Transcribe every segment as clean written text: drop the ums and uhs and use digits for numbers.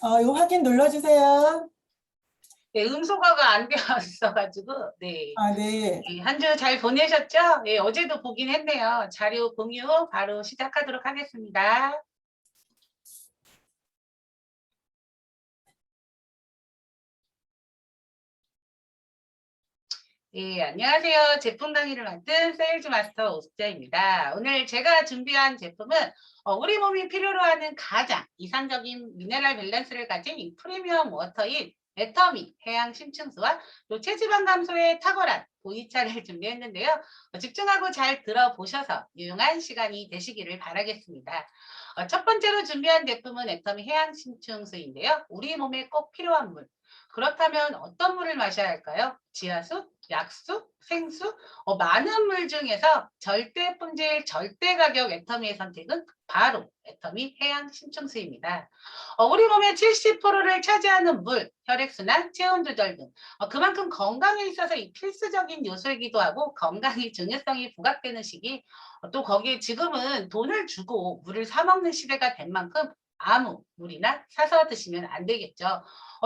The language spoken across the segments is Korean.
요 확인 눌러주세요. 네, 음소거가 안 되어 있어가지고, 네. 네. 한 주 잘 보내셨죠? 네, 어제도 보긴 했네요. 자료 공유 바로 시작하도록 하겠습니다. 네, 안녕하세요. 제품 강의를 맡은 세일즈 마스터 오숙자입니다. 오늘 제가 준비한 제품은 우리 몸이 필요로 하는 가장 이상적인 미네랄 밸런스를 가진 이 프리미엄 워터인 애터미 해양 심층수와 또 체지방 감소에 탁월한 보이차를 준비했는데요. 집중하고 잘 들어보셔서 유용한 시간이 되시기를 바라겠습니다. 첫 번째로 준비한 제품은 애터미 해양 심층수인데요. 우리 몸에 꼭 필요한 물. 그렇다면 어떤 물을 마셔야 할까요? 지하수, 약수, 생수, 많은 물 중에서 절대 품질, 절대 가격 애터미의 선택은 바로 애터미 해양 심층수입니다. 우리 몸의 70%를 차지하는 물, 혈액순환, 체온 조절 등 그만큼 건강에 있어서 이 필수적인 요소이기도 하고 건강의 중요성이 부각되는 시기, 또 거기에 지금은 돈을 주고 물을 사 먹는 시대가 된 만큼 아무 물이나 사서 드시면 안 되겠죠.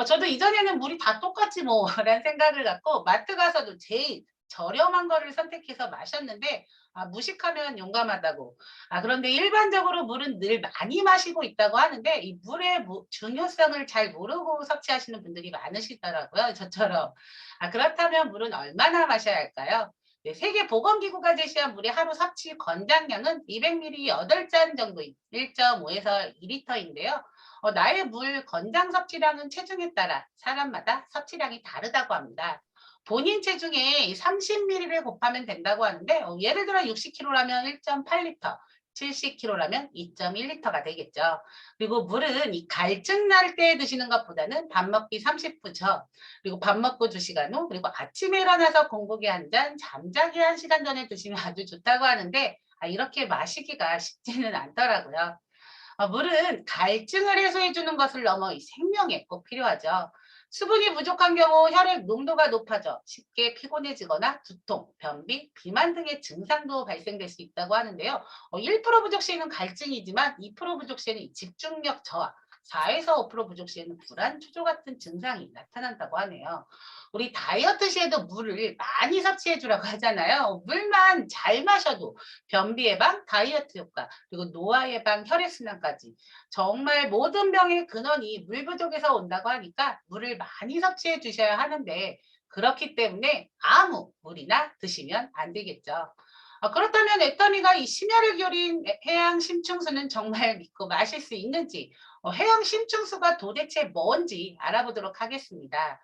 저도 이전에는 물이 다 똑같지 뭐라는 생각을 갖고 마트 가서도 제일 저렴한 거를 선택해서 마셨는데 무식하면 용감하다고. 그런데 일반적으로 물은 늘 많이 마시고 있다고 하는데 이 물의 중요성을 잘 모르고 섭취하시는 분들이 많으시더라고요. 저처럼. 그렇다면 물은 얼마나 마셔야 할까요? 네, 세계보건기구가 제시한 물의 하루 섭취 권장량은 200ml 8잔 정도인 1.5에서 2리터인데요. 나의 물 권장 섭취량은 체중에 따라 사람마다 섭취량이 다르다고 합니다. 본인 체중에 30ml를 곱하면 된다고 하는데 예를 들어 60kg라면 1.8리터, 70kg라면 2.1리터가 되겠죠. 그리고 물은 이 갈증 날 때 드시는 것보다는 밥 먹기 30분 전, 그리고 밥 먹고 2시간 후, 그리고 아침에 일어나서 공복에 한 잔, 잠자기 1시간 전에 드시면 아주 좋다고 하는데 이렇게 마시기가 쉽지는 않더라고요. 물은 갈증을 해소해 주는 것을 넘어 이 생명에 꼭 필요하죠. 수분이 부족한 경우 혈액 농도가 높아져 쉽게 피곤해지거나 두통, 변비, 비만 등의 증상도 발생될 수 있다고 하는데요. 1% 부족 시에는 갈증이지만 2% 부족 시에는 집중력 저하, 4에서 5% 부족 시에는 불안, 초조 같은 증상이 나타난다고 하네요. 우리 다이어트 시에도 물을 많이 섭취해 주라고 하잖아요. 물만 잘 마셔도 변비 예방, 다이어트 효과, 그리고 노화 예방, 혈액순환까지 정말 모든 병의 근원이 물 부족에서 온다고 하니까 물을 많이 섭취해 주셔야 하는데 그렇기 때문에 아무 물이나 드시면 안 되겠죠. 그렇다면 애터미가 이 심혈을 기울인 해양 심층수는 정말 믿고 마실 수 있는지 해양 심층수가 도대체 뭔지 알아보도록 하겠습니다.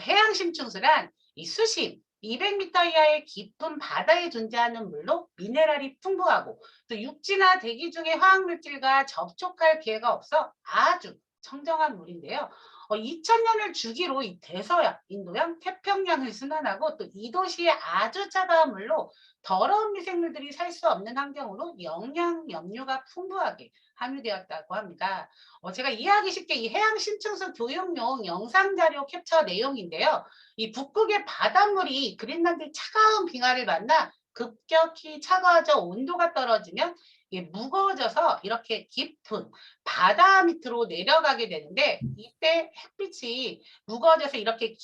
해양 심층수란 이 수심 200m 이하의 깊은 바다에 존재하는 물로 미네랄이 풍부하고 또 육지나 대기 중의 화학물질과 접촉할 기회가 없어 아주 청정한 물인데요. 2000년을 주기로 이 대서양, 인도양, 태평양을 순환하고 또 이 도시의 아주 차가운 물로 더러운 미생물들이 살 수 없는 환경으로 영양, 염류가 풍부하게 함유되었다고 합니다. 제가 이해하기 쉽게 이 해양 심층수 교육용 영상 자료 캡처 내용인데요. 이 북극의 바닷물이 그린란드의 차가운 빙하를 만나 급격히 차가워져 온도가 떨어지면 이게 무거워져서 이렇게 깊은 바다 밑으로 내려가게 되는데 이때 햇빛이 무거워져서 이렇게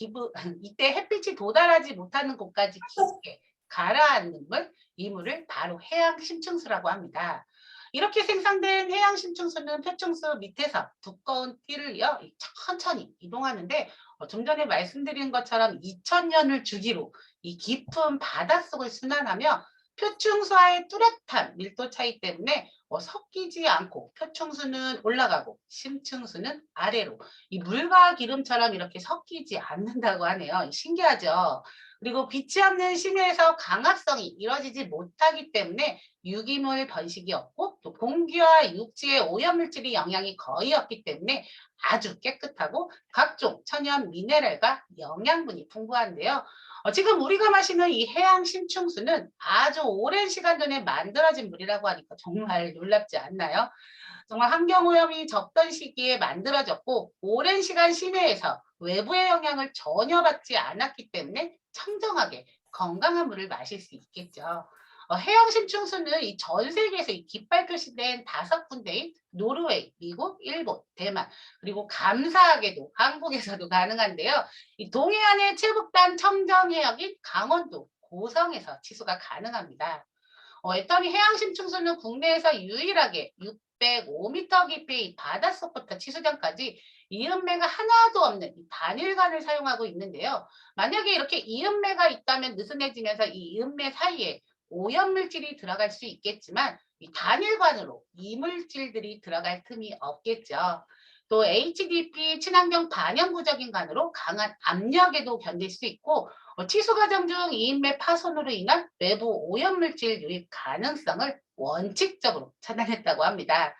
이때 햇빛이 도달하지 못하는 곳까지 깊게 가라앉는 물, 이 물을 바로 해양 심층수라고 합니다. 이렇게 생성된 해양 심층수는 표층수 밑에서 두꺼운 띠를 이어 천천히 이동하는데 좀 전에 말씀드린 것처럼 2000년을 주기로 이 깊은 바닷속을 순환하며 표층수와의 뚜렷한 밀도 차이 때문에 섞이지 않고 표층수는 올라가고 심층수는 아래로 이 물과 기름처럼 이렇게 섞이지 않는다고 하네요. 신기하죠? 그리고 빛이 없는 심해에서 강압성이 이루어지지 못하기 때문에 유기물 번식이 없고 또 공기와 육지의 오염물질이 영향이 거의 없기 때문에 아주 깨끗하고 각종 천연 미네랄과 영양분이 풍부한데요. 지금 우리가 마시는 이 해양 심층수는 아주 오랜 시간 전에 만들어진 물이라고 하니까 정말 놀랍지 않나요? 정말 환경오염이 적던 시기에 만들어졌고 오랜 시간 심해에서 외부의 영향을 전혀 받지 않았기 때문에 청정하게 건강한 물을 마실 수 있겠죠. 해양 심층수는 이 전 세계에서 이 깃발 표시된 5군데인 노르웨이, 미국, 일본, 대만, 그리고 감사하게도 한국에서도 가능한데요. 이 동해안의 최북단 청정해역인 강원도, 고성에서 치수가 가능합니다. 애터미 해양 심층수는 국내에서 유일하게 605m 깊이 바닷속부터 치수장까지 이음매가 하나도 없는 이 단일관을 사용하고 있는데요. 만약에 이렇게 이음매가 있다면 느슨해지면서 이 이음매 사이에 오염물질이 들어갈 수 있겠지만 이 단일관으로 이물질들이 들어갈 틈이 없겠죠. 또 HDP 친환경 반영구적인 관으로 강한 압력에도 견딜 수 있고 치수 과정 중 이인맥 파손으로 인한 외부 오염물질 유입 가능성을 원칙적으로 차단했다고 합니다.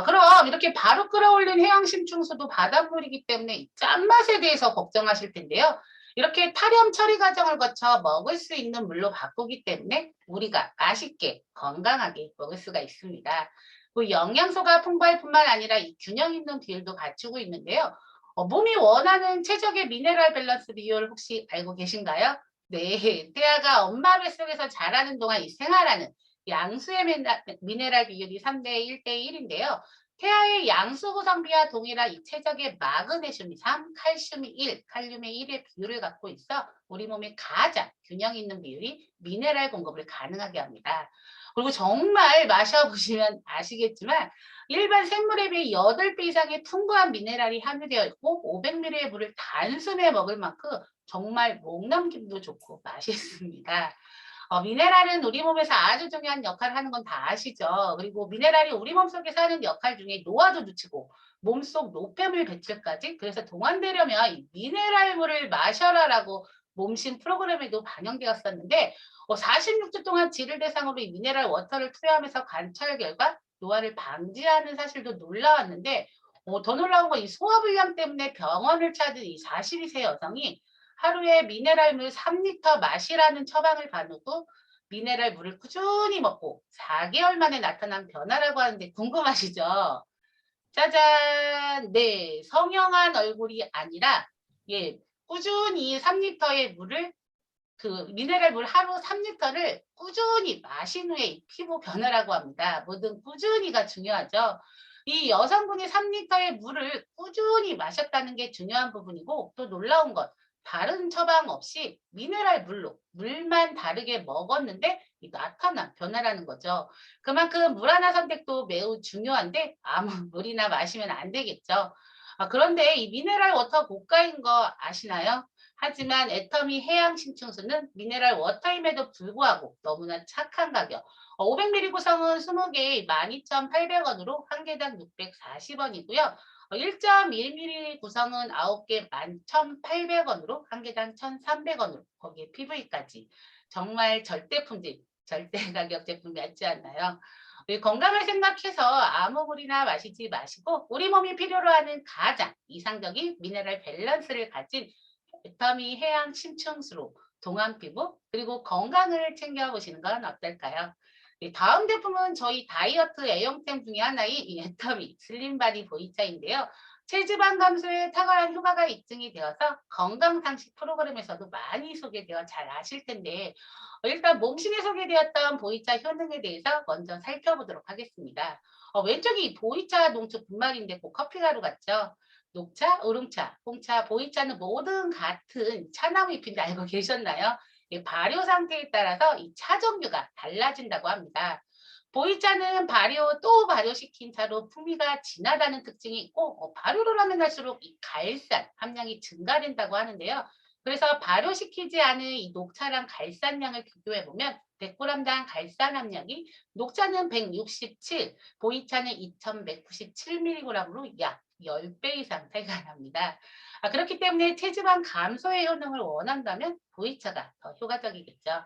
그럼 이렇게 바로 끌어올린 해양 심층수도 바닷물이기 때문에 이 짠맛에 대해서 걱정하실 텐데요. 이렇게 탈염 처리 과정을 거쳐 먹을 수 있는 물로 바꾸기 때문에 우리가 맛있게 건강하게 먹을 수가 있습니다. 그 영양소가 풍부할 뿐만 아니라 이 균형 있는 비율도 갖추고 있는데요. 몸이 원하는 최적의 미네랄 밸런스 비율 혹시 알고 계신가요? 네, 태아가 엄마 뱃속에서 자라는 동안 이 생활하는 양수의 미네랄 비율이 3대 1대 1인데요. 태아의 양수 구성비와 동일한 이 최적의 마그네슘이 3, 칼슘이 1, 칼륨의 1의 비율을 갖고 있어 우리 몸에 가장 균형 있는 비율이 미네랄 공급을 가능하게 합니다. 그리고 정말 마셔보시면 아시겠지만 일반 생물에 비해 8배 이상의 풍부한 미네랄이 함유되어 있고 500ml의 물을 단숨에 먹을 만큼 정말 목 넘김도 좋고 맛있습니다. 미네랄은 우리 몸에서 아주 중요한 역할을 하는 건 다 아시죠? 그리고 미네랄이 우리 몸속에서 하는 역할 중에 노화도 늦추고 몸속 노폐물 배출까지 그래서 동안되려면 이 미네랄물을 마셔라라고 몸신 프로그램에도 반영되었었는데 46주 동안 쥐를 대상으로 이 미네랄 워터를 투여하면서 관찰 결과 노화를 방지하는 사실도 놀라웠는데 더 놀라운 건 이 소화불량 때문에 병원을 찾은 이 42세 여성이 하루에 미네랄물 3리터 마시라는 처방을 받은 후 미네랄 물을 꾸준히 먹고 4개월 만에 나타난 변화라고 하는데 궁금하시죠? 짜잔! 네, 성형한 얼굴이 아니라 예, 꾸준히 3리터의 물을 미네랄 물 하루 3리터를 꾸준히 마신 후에 이 피부 변화라고 합니다. 뭐든 꾸준히가 중요하죠. 이 여성분이 3리터의 물을 꾸준히 마셨다는 게 중요한 부분이고 또 놀라운 것 다른 처방 없이 미네랄 물로 물만 다르게 먹었는데 나타난 변화라는 거죠. 그만큼 물 하나 선택도 매우 중요한데 아무 물이나 마시면 안 되겠죠. 그런데 이 미네랄 워터 고가인 거 아시나요? 하지만 애터미 해양 심층수는 미네랄 워터임에도 불구하고 너무나 착한 가격. 500ml 구성은 20개에 12,800원으로 한 개당 640원이고요. 1.1ml 구성은 9개 11,800원으로 한 개당 1,300원으로 거기에 PV까지. 정말 절대 품질, 절대 가격 제품 같지 않나요? 우리 건강을 생각해서 아무 물이나 마시지 마시고 우리 몸이 필요로 하는 가장 이상적인 미네랄 밸런스를 가진 애터미 해양 심층수로 동안 피부 그리고 건강을 챙겨보시는 건 어떨까요? 다음 제품은 저희 다이어트 애용템 중에 하나인 이 애터미 슬림바디 보이차인데요. 체지방 감소에 탁월한 효과가 입증이 되어서 건강상식 프로그램에서도 많이 소개되어 잘 아실 텐데 일단 몸신에 소개되었던 보이차 효능에 대해서 먼저 살펴보도록 하겠습니다. 왼쪽이 보이차 농축 분말인데 그 커피가루 같죠? 녹차, 우롱차, 홍차, 보이차는 모든 같은 차나무 잎인데 알고 계셨나요? 발효 상태에 따라서 이 차 종류가 달라진다고 합니다. 보이차는 발효 또 발효시킨 차로 풍미가 진하다는 특징이 있고 발효를 하면 할수록 이 갈산 함량이 증가된다고 하는데요. 그래서 발효시키지 않은 이 녹차랑 갈산량을 비교해 보면 100g당 갈산 함량이 녹차는 167, 보이차는 2197mg으로 약 10배 이상 차이가 납니다. 그렇기 때문에 체지방 감소의 효능을 원한다면 보이차가 더 효과적이겠죠.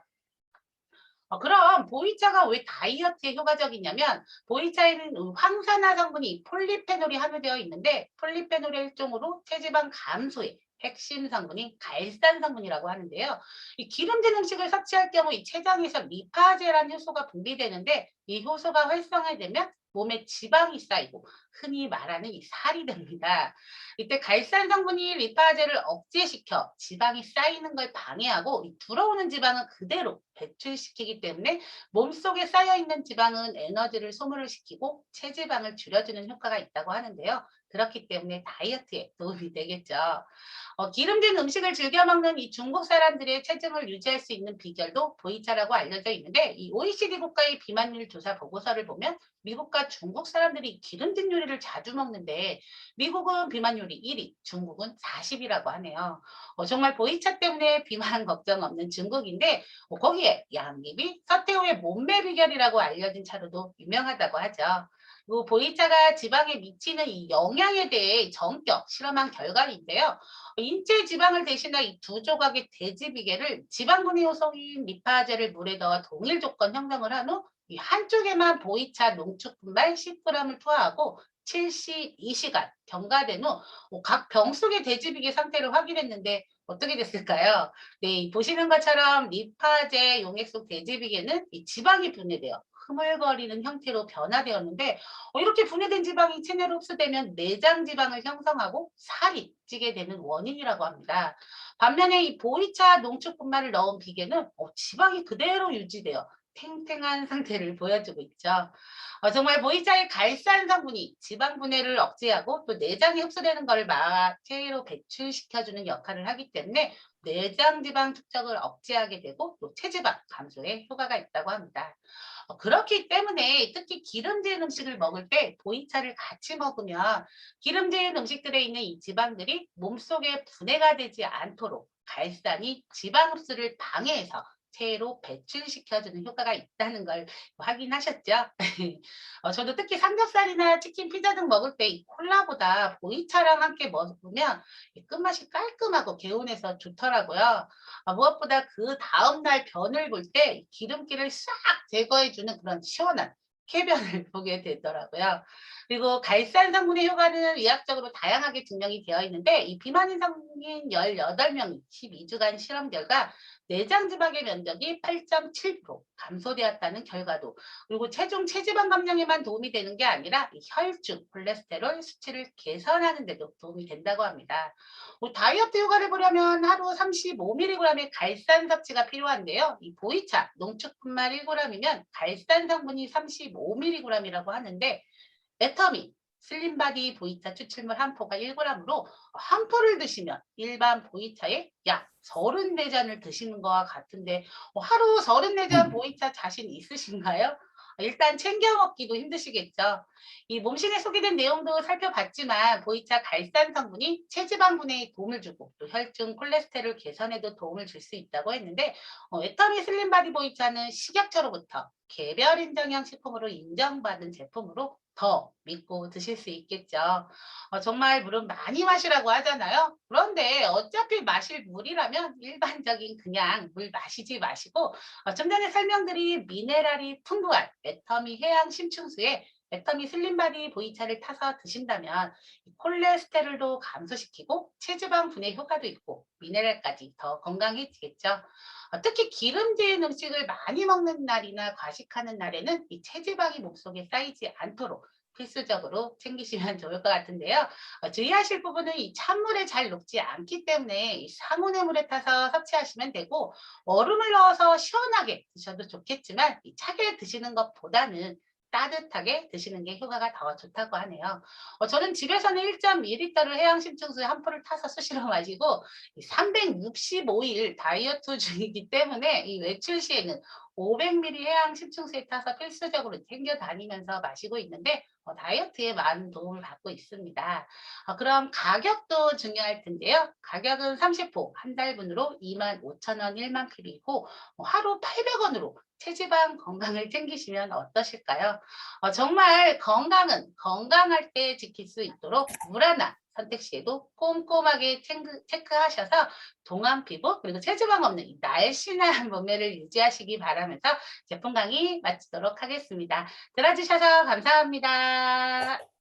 그럼 보이차가 왜 다이어트에 효과적이냐면 보이차에는 황산화 성분이 폴리페놀이 함유되어 있는데 폴리페놀의 일종으로 체지방 감소에 핵심 성분인 갈산 성분이라고 하는데요. 이 기름진 음식을 섭취할 경우 이 췌장에서 리파제라는 효소가 분비되는데 이 효소가 활성화되면 몸에 지방이 쌓이고 흔히 말하는 이 살이 됩니다. 이때 갈산 성분이 리파제를 억제시켜 지방이 쌓이는 걸 방해하고 이 들어오는 지방은 그대로 배출시키기 때문에 몸속에 쌓여있는 지방은 에너지를 소모를 시키고 체지방을 줄여주는 효과가 있다고 하는데요. 그렇기 때문에 다이어트에 도움이 되겠죠. 기름진 음식을 즐겨 먹는 이 중국 사람들의 체중을 유지할 수 있는 비결도 보이차라고 알려져 있는데 이 OECD 국가의 비만율 조사 보고서를 보면 미국과 중국 사람들이 기름진 요리를 자주 먹는데 미국은 비만율이 1위, 중국은 40이라고 하네요. 정말 보이차 때문에 비만 걱정 없는 중국인데 거기에 양귀비, 서태후의 몸매 비결이라고 알려진 차로도 유명하다고 하죠. 그 보이차가 지방에 미치는 이 영향에 대해 전격 실험한 결과인데요. 인체 지방을 대신한 이 두 조각의 돼지 비계를 지방분해 요소인 리파제를 물에 넣어 동일 조건 형성을 한 후 이 한쪽에만 보이차 농축분말 10g을 투하하고 72시간 경과된 후 각 병 속의 돼지 비계 상태를 확인했는데 어떻게 됐을까요? 네, 보시는 것처럼 리파제 용액 속 돼지 비계는 이 지방이 분해되어 흐물거리는 형태로 변화되었는데 이렇게 분해된 지방이 체내로 흡수되면 내장 지방을 형성하고 살이 찌게 되는 원인이라고 합니다. 반면에 이 보이차 농축분말을 넣은 비계는 지방이 그대로 유지되어 탱탱한 상태를 보여주고 있죠. 정말 보이차의 갈산 성분이 지방 분해를 억제하고 또 내장에 흡수되는 것을 체로 배출시켜주는 역할을 하기 때문에 내장 지방 축적을 억제하게 되고 또 체지방 감소에 효과가 있다고 합니다. 그렇기 때문에 특히 기름진 음식을 먹을 때 보이차를 같이 먹으면 기름진 음식들에 있는 이 지방들이 몸속에 분해가 되지 않도록 갈산이 지방 흡수를 방해해서 체로 배출시켜주는 효과가 있다는 걸 확인하셨죠? 저도 특히 삼겹살이나 치킨, 피자 등 먹을 때 이 콜라보다 보이차랑 함께 먹으면 이 끝맛이 깔끔하고 개운해서 좋더라고요. 무엇보다 그 다음날 변을 볼 때 기름기를 싹 제거해주는 그런 시원한 쾌변을 보게 되더라고요. 그리고 갈산 성분의 효과는 의학적으로 다양하게 증명이 되어 있는데 이 비만인 성인 18명이 12주간 실험 결과 내장 지방의 면적이 8.7% 감소되었다는 결과도 그리고 체지방 감량에만 도움이 되는 게 아니라 이 혈중 콜레스테롤 수치를 개선하는 데도 도움이 된다고 합니다. 다이어트 효과를 보려면 하루 35mg의 갈산 섭취가 필요한데요. 이 보이차 농축분말 1g이면 갈산 성분이 35mg이라고 하는데 메타민, 슬림바디 보이차 추출물 한 포가 1g으로 한 포를 드시면 일반 보이차의 약 34잔을 드시는 것과 같은데 하루 34잔 보이차 자신 있으신가요? 일단 챙겨 먹기도 힘드시겠죠. 이 몸신에 소개된 내용도 살펴봤지만 보이차 갈산 성분이 체지방 분해에 도움을 주고 또 혈중 콜레스테롤 개선에도 도움을 줄 수 있다고 했는데 애터미 슬림바디 보이차는 식약처로부터 개별 인정형 식품으로 인정받은 제품으로 더 믿고 드실 수 있겠죠. 정말 물은 많이 마시라고 하잖아요. 그런데 어차피 마실 물이라면 일반적인 그냥 물 마시지 마시고 좀 전에 설명드린 미네랄이 풍부한 애터미 해양 심층수에 애터미 슬림바디 보이차를 타서 드신다면 콜레스테롤도 감소시키고 체지방 분해 효과도 있고 미네랄까지 더 건강해지겠죠. 특히 기름진 음식을 많이 먹는 날이나 과식하는 날에는 이 체지방이 몸속에 쌓이지 않도록 필수적으로 챙기시면 좋을 것 같은데요. 주의하실 부분은 이 찬물에 잘 녹지 않기 때문에 이 상온의 물에 타서 섭취하시면 되고 얼음을 넣어서 시원하게 드셔도 좋겠지만 이 차게 드시는 것보다는 따뜻하게 드시는 게 효과가 더 좋다고 하네요. 저는 집에서는 1.2리터를 해양 심층수에 한 포를 타서 수시로 마시고 365일 다이어트 중이기 때문에 이 외출 시에는 500ml 해양 심층수에 타서 필수적으로 챙겨 다니면서 마시고 있는데 다이어트에 많은 도움을 받고 있습니다. 그럼 가격도 중요할 텐데요. 가격은 30포 한 달분으로 25,000원 1만 필이고 하루 800원으로 체지방 건강을 챙기시면 어떠실까요? 정말 건강은 건강할 때 지킬 수 있도록 물 하나 선택 시에도 꼼꼼하게 체크하셔서 동안 피부 그리고 체지방 없는 이 날씬한 몸매를 유지하시기 바라면서 제품 강의 마치도록 하겠습니다. 들어주셔서 감사합니다.